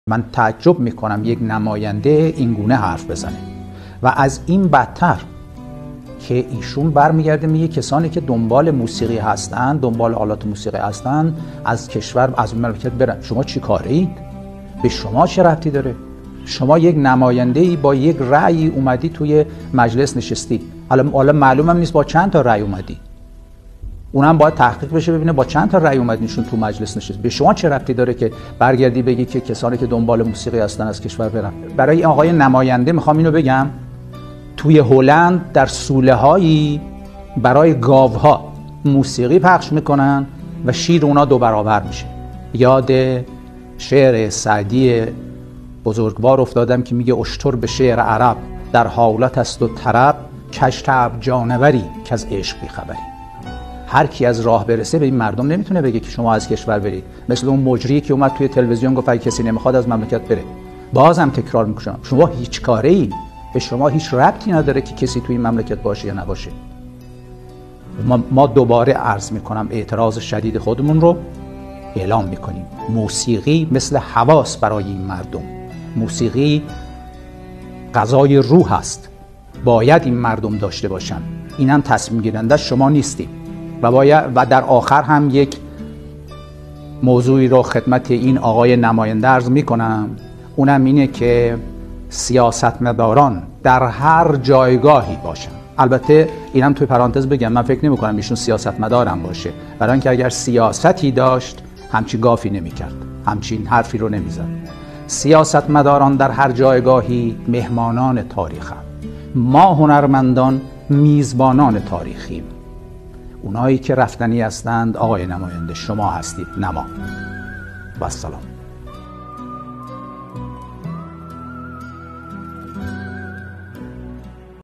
من تعجب میکنم یک نماینده این گونه حرف بزنه. و از این بدتر که ایشون برمیگرده میگه کسانی که دنبال موسیقی هستن، دنبال آلات موسیقی هستن، از کشور، از مملکت برن. شما چی کاره اید؟ به شما چه ربطی داره؟ شما یک نماینده‌ای با یک رأی اومدی توی مجلس نشستی. حالا معلومم نیست با چند تا رأی اومدی. اونم باید تحقیق بشه ببینه با چند تا رأی اومدینشون تو مجلس نشست. به شما چه ربطی داره که برگردی بگی که کسانی که دنبال موسیقی هستن از کشور برن؟ برای آقای نماینده میخوام اینو بگم، توی هلند در سوله‌هایی برای گاوها موسیقی پخش میکنن و شیر اونا 2 برابر میشه. یاد شعر سعدی بزرگوار افتادم که میگه اشتر به شعر عرب در حالت است و طرب، کج طبع جانوری که از عشق بیخبری. هر کی از راه برسه به این مردم نمیتونه بگه که شما از کشور برید. مثل اون مجری که اومد توی تلویزیون گفت اگه کسی نمیخواد از مملکت بره. بازم تکرار میکنم، شما هیچ کاره اید، به شما هیچ ربطی نداره که کسی توی این مملکت باشه یا نباشه. ما دوباره عرض میکنم اعتراض شدید خودمون رو اعلام میکنیم. موسیقی مثل حواس برای این مردم. موسیقی غذای روح است، باید این مردم داشته باشن. اینم تصمیم گیرنده شما نیستیم. و در آخر هم یک موضوعی رو خدمت این آقای نماینده عرض میکنم، اونم اینه که سیاستمداران در هر جایگاهی باشن. البته اینم توی پرانتز بگم، من فکر نمی‌کنم ایشون سیاستمدارم باشه، برای اینکه اگر سیاستی داشت همچین گافی نمی‌کرد، همچین حرفی رو نمی‌زد. سیاستمداران در هر جایگاهی مهمانان تاریخن. ما هنرمندان میزبانان تاریخیم. اونایی که رفتنی هستند آقای نماینده شما هستید، نه ما. و السلام.